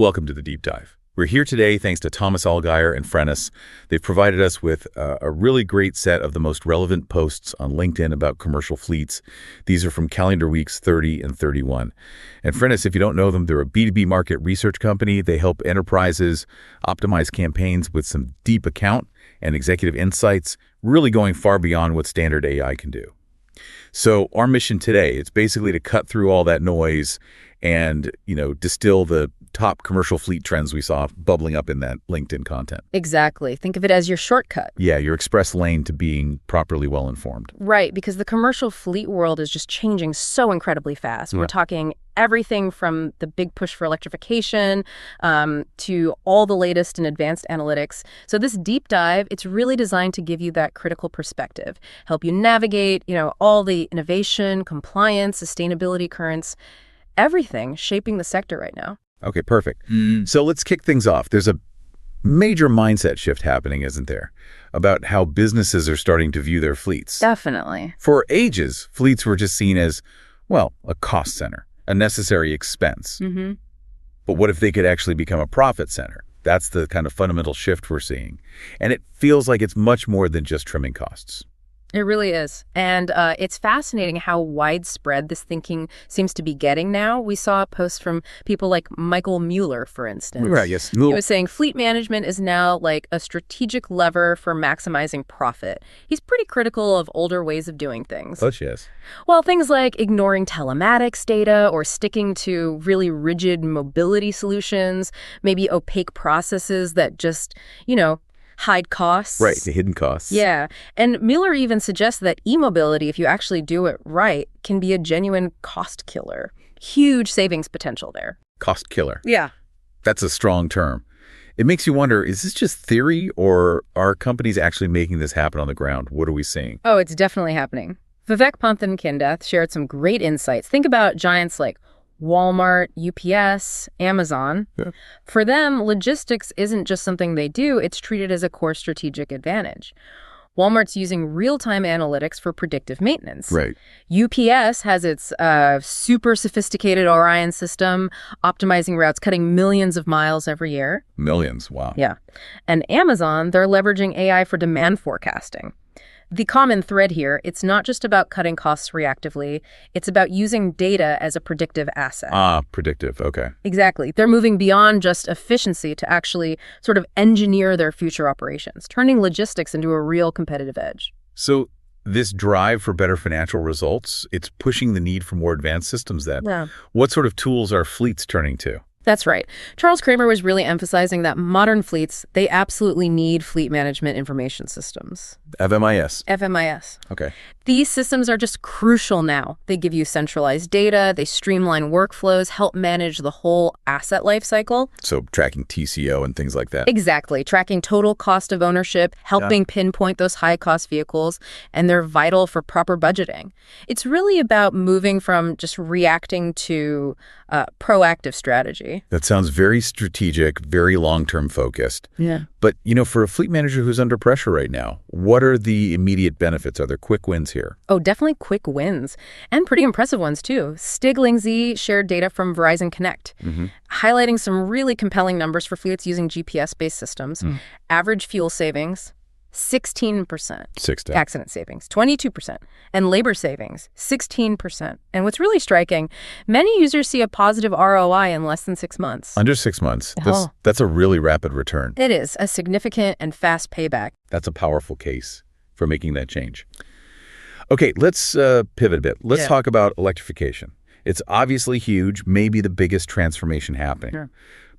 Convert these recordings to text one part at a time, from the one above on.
Welcome to the Deep Dive. We're here today thanks to Thomas Allgaier and FMIS. They've provided us with a really great set of the most relevant posts on LinkedIn about commercial fleets. These are from calendar weeks 30 and 31. And FMIS, if you don't know them, they're a B2B market research company. They help enterprises optimize campaigns with some deep account and executive insights, really going far beyond what standard AI can do. So our mission today, it's basically to cut through all that noise and, distill the top commercial fleet trends we saw bubbling up in that LinkedIn content. Exactly. Think of it as your shortcut. Yeah, your express lane to being properly well-informed. Right, because the commercial fleet world is just changing so incredibly fast. We're talking everything from the big push for electrification to all the latest and advanced analytics. So this deep dive, it's really designed to give you that critical perspective, help you navigate, all the innovation, compliance, sustainability currents, everything shaping the sector right now. Okay, perfect. So let's kick things off. There's a major mindset shift happening, isn't there, about how businesses are starting to view their fleets. Definitely. For ages, fleets were just seen as, a cost center, a necessary expense. But what if they could actually become a profit center? That's the kind of fundamental shift we're seeing. And it feels like it's much more than just trimming costs. It really is. And it's fascinating how widespread this thinking seems to be getting now. We saw a post from people like Michael Mueller, for instance. Right, yes. He was saying fleet management is now like a strategic lever for maximizing profit. He's pretty critical of older ways of doing things. Oh, yes. Well, things like ignoring telematics data or sticking to really rigid mobility solutions, maybe opaque processes that just, hide costs. Right, the hidden costs. Yeah. And Mueller even suggests that e-mobility, if you actually do it right, can be a genuine cost killer. Huge savings potential there. Cost killer. Yeah. That's a strong term. It makes you wonder, is this just theory or are companies actually making this happen on the ground? What are we seeing? Oh, it's definitely happening. Vivek Panthan-Kindath shared some great insights. Think about giants like Walmart, UPS, Amazon. Yeah. For them, logistics isn't just something they do, it's treated as a core strategic advantage. Walmart's using real-time analytics for predictive maintenance. Right. UPS has its super sophisticated Orion system, optimizing routes, cutting millions of miles every year. Millions, wow. Yeah. And Amazon, they're leveraging AI for demand forecasting. The common thread here, it's not just about cutting costs reactively, it's about using data as a predictive asset. Predictive, okay. Exactly. They're moving beyond just efficiency to actually sort of engineer their future operations, turning logistics into a real competitive edge. So this drive for better financial results, it's pushing the need for more advanced systems then. Yeah. What sort of tools are fleets turning to? That's right. Charles Kramer was really emphasizing that modern fleets, they absolutely need fleet management information systems. FMIS. FMIS. Okay. These systems are just crucial now. They give you centralized data, they streamline workflows, help manage the whole asset lifecycle. So tracking TCO and things like that. Exactly. Tracking total cost of ownership, helping pinpoint those high-cost vehicles, and they're vital for proper budgeting. It's really about moving from just reacting to proactive strategy. That sounds very strategic, very long-term focused. Yeah. But, for a fleet manager who's under pressure right now, what are the immediate benefits? Are there quick wins here? Oh, definitely quick wins, and pretty impressive ones, too. Stig shared data from Verizon Connect, highlighting some really compelling numbers for fleets using GPS-based systems. Average fuel savings, 16%. Accident savings, 22%. And labor savings, 16%. And what's really striking, many users see a positive ROI in less than 6 months. Under 6 months. That's a really rapid return. It is a significant and fast payback. That's a powerful case for making that change. Okay, let's pivot a bit. Let's talk about electrification. It's obviously huge, maybe the biggest transformation happening. Sure.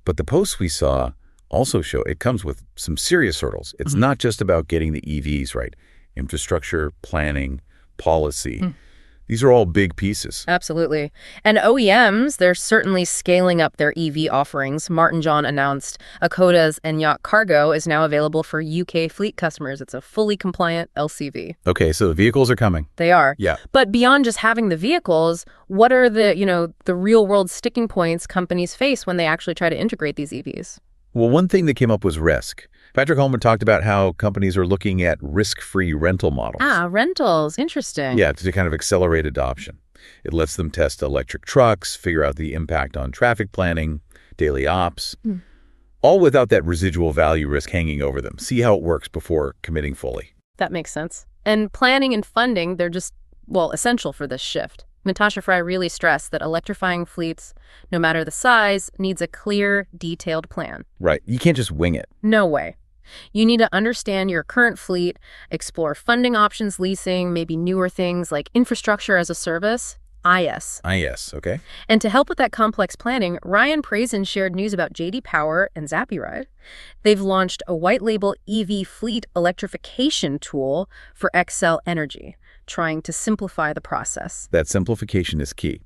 But the posts we saw also show it comes with some serious hurdles. It's not just about getting the EVs right. Infrastructure, planning, policy. These are all big pieces. Absolutely. And OEMs, they're certainly scaling up their EV offerings. Martin John announced Akoda's Enyaq Cargo is now available for UK fleet customers. It's a fully compliant LCV. Okay, so the vehicles are coming. They are. Yeah. But beyond just having the vehicles, what are the real world sticking points companies face when they actually try to integrate these EVs? Well, one thing that came up was risk. Patrick Holman talked about how companies are looking at risk-free rental models. Rentals. Interesting. Yeah, to kind of accelerate adoption. It lets them test electric trucks, figure out the impact on traffic planning, daily ops, all without that residual value risk hanging over them. See how it works before committing fully. That makes sense. And planning and funding, they're just, well, essential for this shift. Natasha Fry really stressed that electrifying fleets, no matter the size, needs a clear, detailed plan. Right. You can't just wing it. No way. You need to understand your current fleet, explore funding options, leasing, maybe newer things like infrastructure as a service, IS. IS, okay. And to help with that complex planning, Ryan Prazen shared news about JD Power and ZappyRide. They've launched a white label EV fleet electrification tool for Xcel Energy, trying to simplify the process. That simplification is key.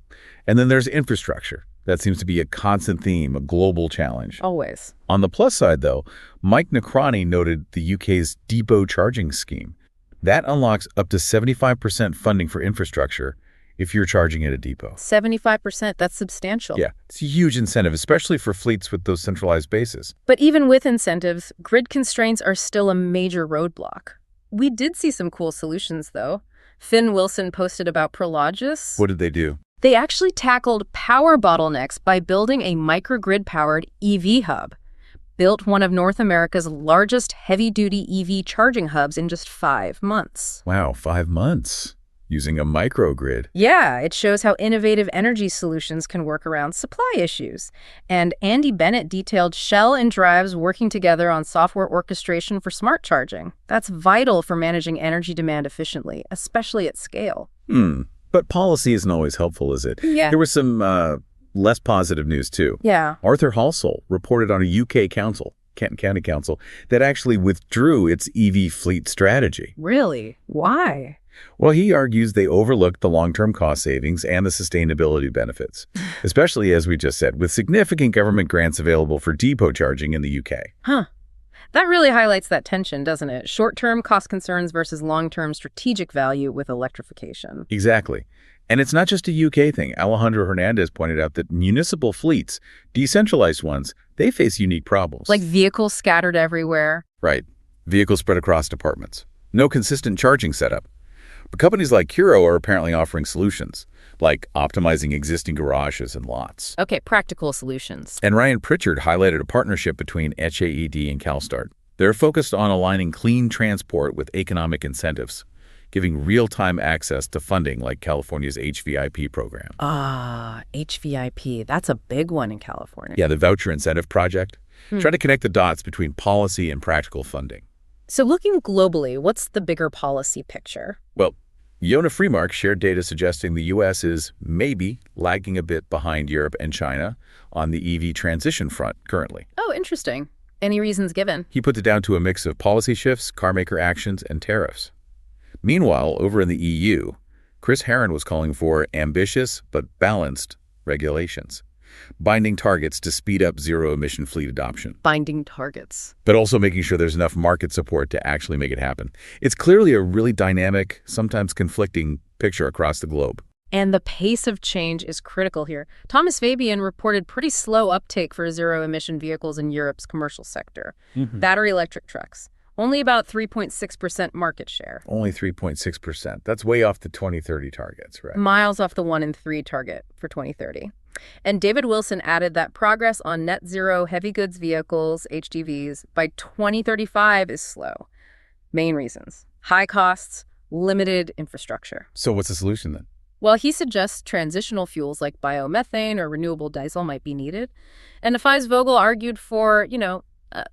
And then there's infrastructure. That seems to be a constant theme, a global challenge. Always. On the plus side, though, Mike Necrani noted the UK's depot charging scheme. That unlocks up to 75% funding for infrastructure if you're charging at a depot. 75%, that's substantial. Yeah, it's a huge incentive, especially for fleets with those centralized bases. But even with incentives, grid constraints are still a major roadblock. We did see some cool solutions, though. Finn Wilson posted about Prologis. What did they do? They actually tackled power bottlenecks by building a microgrid-powered EV hub. Built one of North America's largest heavy-duty EV charging hubs in just 5 months. Wow, 5 months. Using a microgrid. Yeah, it shows how innovative energy solutions can work around supply issues. And Andy Bennett detailed Shell and Drives working together on software orchestration for smart charging. That's vital for managing energy demand efficiently, especially at scale. But policy isn't always helpful, is it? Yeah. There was some less positive news, too. Yeah. Arthur Halsall reported on a UK council, Kenton County Council, that actually withdrew its EV fleet strategy. Really? Why? Well, he argues they overlooked the long-term cost savings and the sustainability benefits, especially, as we just said, with significant government grants available for depot charging in the UK. Huh. That really highlights that tension, doesn't it? Short-term cost concerns versus long-term strategic value with electrification. Exactly. And it's not just a UK thing. Alejandro Hernandez pointed out that municipal fleets, decentralized ones, they face unique problems. Like vehicles scattered everywhere. Right. Vehicles spread across departments. No consistent charging setup. But companies like Curo are apparently offering solutions, like optimizing existing garages and lots. Okay, practical solutions. And Ryan Pritchard highlighted a partnership between HAED and CalSTART. They're focused on aligning clean transport with economic incentives, giving real-time access to funding like California's HVIP program. HVIP. That's a big one in California. Yeah, the Voucher Incentive Project. Try to connect the dots between policy and practical funding. So looking globally, what's the bigger policy picture? Well, Yona Freemark shared data suggesting the U.S. is maybe lagging a bit behind Europe and China on the EV transition front currently. Oh, interesting. Any reasons given? He put it down to a mix of policy shifts, carmaker actions, and tariffs. Meanwhile, over in the EU, Chris Herron was calling for ambitious but balanced regulations, binding targets to speed up zero-emission fleet adoption. Binding targets. But also making sure there's enough market support to actually make it happen. It's clearly a really dynamic, sometimes conflicting picture across the globe. And the pace of change is critical here. Thomas Fabian reported pretty slow uptake for zero-emission vehicles in Europe's commercial sector. Battery electric trucks. Only about 3.6% market share. Only 3.6%. That's way off the 2030 targets, right? Miles off the 1 in 3 target for 2030. And David Wilson added that progress on net zero heavy goods vehicles, HGVs, by 2035 is slow. Main reasons: high costs, limited infrastructure. So what's the solution then? Well, he suggests transitional fuels like biomethane or renewable diesel might be needed. And Nafis Vogel argued for,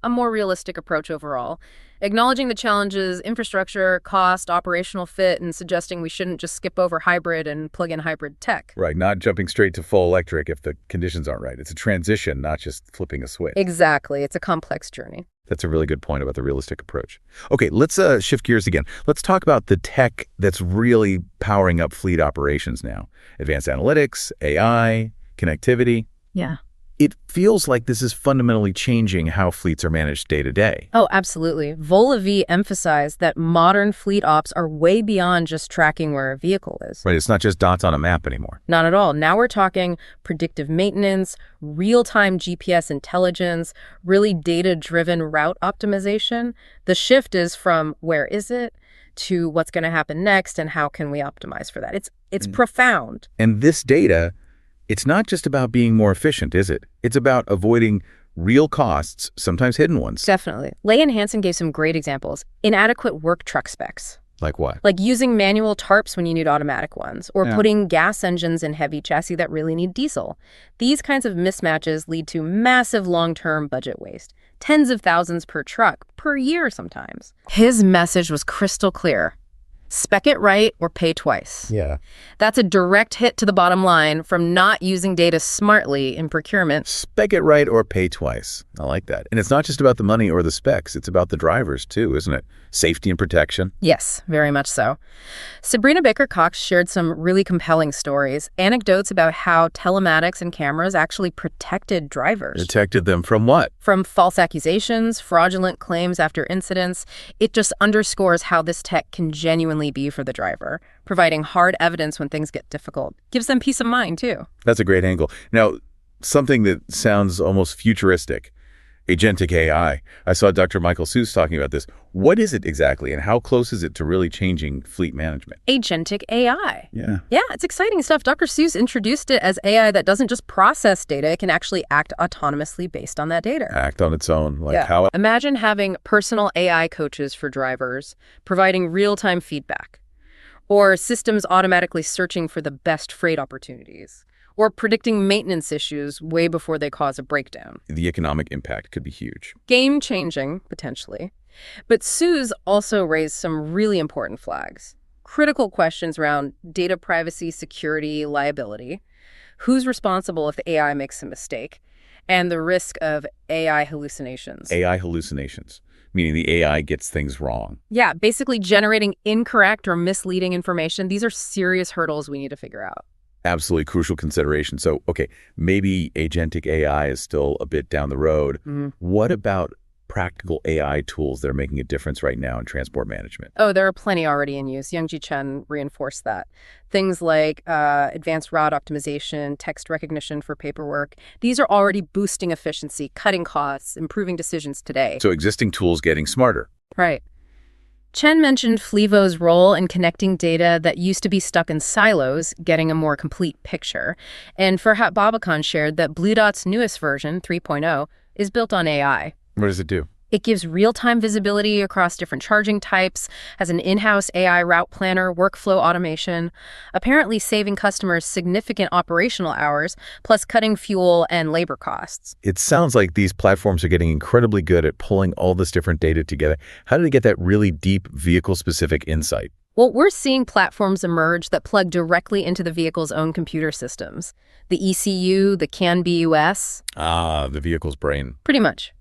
a more realistic approach overall, acknowledging the challenges, infrastructure, cost, operational fit, and suggesting we shouldn't just skip over hybrid and plug-in hybrid tech. Right, not jumping straight to full electric if the conditions aren't right. It's a transition, not just flipping a switch. Exactly. It's a complex journey. That's a really good point about the realistic approach. Okay, let's shift gears again. Let's talk about the tech that's really powering up fleet operations now. Advanced analytics, AI, connectivity. Yeah. It feels like this is fundamentally changing how fleets are managed day to day. Oh, absolutely. Vola V emphasized that modern fleet ops are way beyond just tracking where a vehicle is. Right, it's not just dots on a map anymore. Not at all. Now we're talking predictive maintenance, real-time GPS intelligence, really data-driven route optimization. The shift is from where is it to what's going to happen next and how can we optimize for that. It's profound. And this data It's not just about being more efficient, is it? It's about avoiding real costs, sometimes hidden ones. Definitely. Lay and Hansen gave some great examples. Inadequate work truck specs. Like what? Like using manual tarps when you need automatic ones, or putting gas engines in heavy chassis that really need diesel. These kinds of mismatches lead to massive long-term budget waste. Tens of thousands per truck, per year sometimes. His message was crystal clear. Spec it right or pay twice. Yeah. That's a direct hit to the bottom line from not using data smartly in procurement. Spec it right or pay twice. I like that. And it's not just about the money or the specs. It's about the drivers, too, isn't it? Safety and protection. Yes, very much so. Sabrina Baker-Cox shared some really compelling stories, anecdotes about how telematics and cameras actually protected drivers. Protected them from what? From false accusations, fraudulent claims after incidents. It just underscores how this tech can genuinely be for the driver, providing hard evidence when things get difficult. Gives them peace of mind, too. That's a great angle. Now, something that sounds almost futuristic, agentic AI. I saw Dr. Michael Seuss talking about this. What is it exactly, and how close is it to really changing fleet management? Agentic AI. Yeah. Yeah, it's exciting stuff. Dr. Seuss introduced it as AI that doesn't just process data, it can actually act autonomously based on that data. Act on its own. Like how? Imagine having personal AI coaches for drivers, providing real-time feedback, or systems automatically searching for the best freight opportunities, or predicting maintenance issues way before they cause a breakdown. The economic impact could be huge. Game-changing, potentially. But Seuss also raised some really important flags. Critical questions around data privacy, security, liability, who's responsible if the AI makes a mistake, and the risk of AI hallucinations. AI hallucinations, meaning the AI gets things wrong. Yeah, basically generating incorrect or misleading information. These are serious hurdles we need to figure out. Absolutely crucial consideration. So, okay, maybe agentic AI is still a bit down the road. What about practical AI tools that are making a difference right now in transport management? Oh, there are plenty already in use. Youngji Chen reinforced that. Things like advanced route optimization, text recognition for paperwork. These are already boosting efficiency, cutting costs, improving decisions today. So existing tools getting smarter. Right. Chen mentioned Flevo's role in connecting data that used to be stuck in silos, getting a more complete picture. And Farhat Babakan shared that Blue Dot's newest version, 3.0, is built on AI. What does it do? It gives real-time visibility across different charging types, has an in-house AI route planner, workflow automation, apparently saving customers significant operational hours, plus cutting fuel and labor costs. It sounds like these platforms are getting incredibly good at pulling all this different data together. How do they get that really deep vehicle-specific insight? Well, we're seeing platforms emerge that plug directly into the vehicle's own computer systems. The ECU, the CAN-BUS. Ah, the vehicle's brain. Pretty much.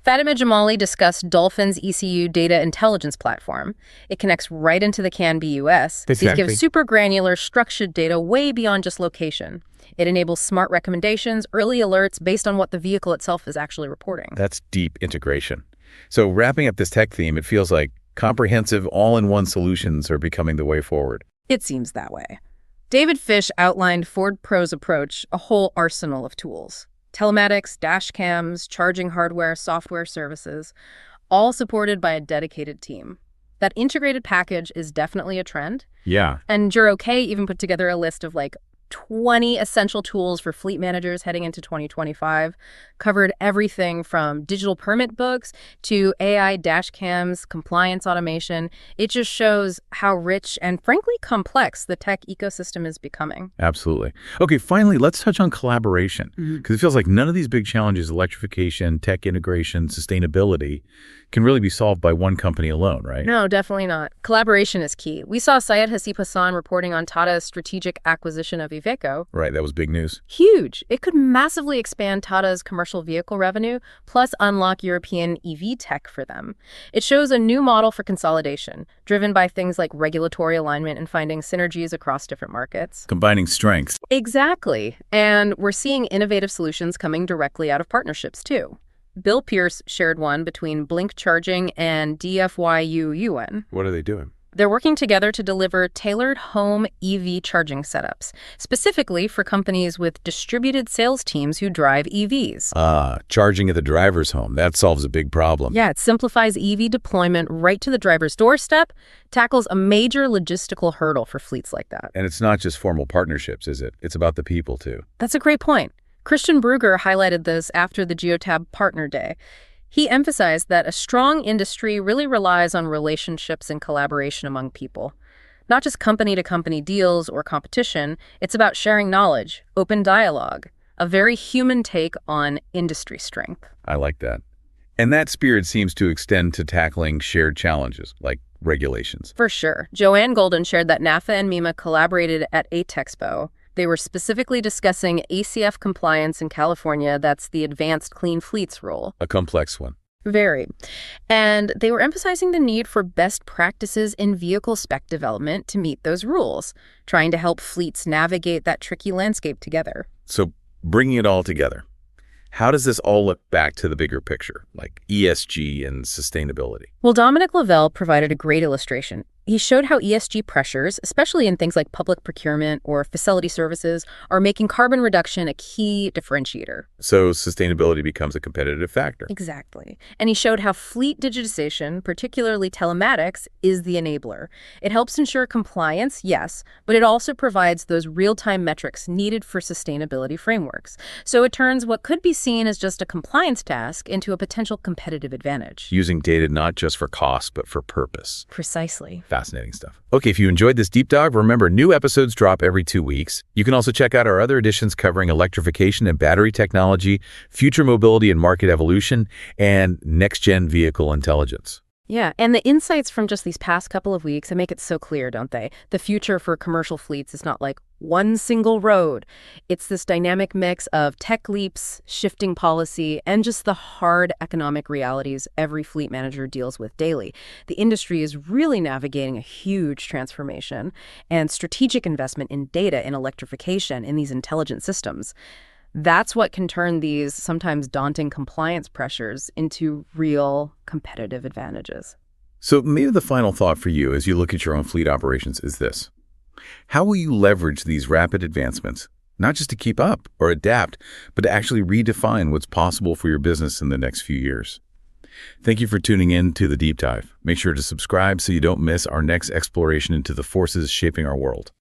Fatima Jamali discussed Dolphin's ECU data intelligence platform. It connects right into the CAN-BUS. Exactly. These give super granular, structured data way beyond just location. It enables smart recommendations, early alerts based on what the vehicle itself is actually reporting. That's deep integration. So wrapping up this tech theme, it feels like comprehensive, all-in-one solutions are becoming the way forward. It seems that way. David Fish outlined Ford Pro's approach, a whole arsenal of tools. Telematics, dash cams, charging hardware, software services, all supported by a dedicated team. That integrated package is definitely a trend. Yeah. And Juro-K even put together a list of 20 essential tools for fleet managers heading into 2025, covered everything from digital permit books to AI dash cams, compliance automation. It just shows how rich and frankly complex the tech ecosystem is becoming. Absolutely. Okay, finally, let's touch on collaboration, because it feels like none of these big challenges, electrification, tech integration, sustainability, can really be solved by one company alone, right? No, definitely not. Collaboration is key. We saw Syed Hasib Hassan reporting on Tata's strategic acquisition of Iveco. Right, that was big news. Huge. It could massively expand Tata's commercial vehicle revenue, plus unlock European EV tech for them. It shows a new model for consolidation, driven by things like regulatory alignment and finding synergies across different markets. Combining strengths. Exactly. And we're seeing innovative solutions coming directly out of partnerships, too. Bill Pierce shared one between Blink Charging and DFYU UN. What are they doing? They're working together to deliver tailored home EV charging setups, specifically for companies with distributed sales teams who drive EVs. Charging at the driver's home. That solves a big problem. Yeah, it simplifies EV deployment right to the driver's doorstep, tackles a major logistical hurdle for fleets like that. And it's not just formal partnerships, is it? It's about the people, too. That's a great point. Christian Brugger highlighted this after the Geotab Partner Day. He emphasized that a strong industry really relies on relationships and collaboration among people. Not just company-to-company deals or competition, it's about sharing knowledge, open dialogue, a very human take on industry strength. I like that. And that spirit seems to extend to tackling shared challenges, like regulations. For sure. Joanne Golden shared that NAFA and MEMA collaborated at ATEXPO. They were specifically discussing ACF compliance in California. That's the Advanced Clean Fleets rule. A complex one. Very. And they were emphasizing the need for best practices in vehicle spec development to meet those rules, trying to help fleets navigate that tricky landscape together. So bringing it all together, how does this all look back to the bigger picture, like ESG and sustainability? Well, Dominic Lavelle provided a great illustration. He showed how ESG pressures, especially in things like public procurement or facility services, are making carbon reduction a key differentiator. So sustainability becomes a competitive factor. Exactly. And he showed how fleet digitization, particularly telematics, is the enabler. It helps ensure compliance, yes, but it also provides those real-time metrics needed for sustainability frameworks. So it turns what could be seen as just a compliance task into a potential competitive advantage. Using data not just for cost, but for purpose. Precisely. Fascinating stuff. Okay, if you enjoyed this deep dive, remember new episodes drop every 2 weeks. You can also check out our other editions covering electrification and battery technology, future mobility and market evolution, and next-gen vehicle intelligence. Yeah, and the insights from just these past couple of weeks, they make it so clear, don't they? The future for commercial fleets is not like one single road. It's this dynamic mix of tech leaps, shifting policy, and just the hard economic realities every fleet manager deals with daily. The industry is really navigating a huge transformation and strategic investment in data, in electrification, in these intelligent systems. That's what can turn these sometimes daunting compliance pressures into real competitive advantages. So maybe the final thought for you as you look at your own fleet operations is this. How will you leverage these rapid advancements, not just to keep up or adapt, but to actually redefine what's possible for your business in the next few years? Thank you for tuning in to The Deep Dive. Make sure to subscribe so you don't miss our next exploration into the forces shaping our world.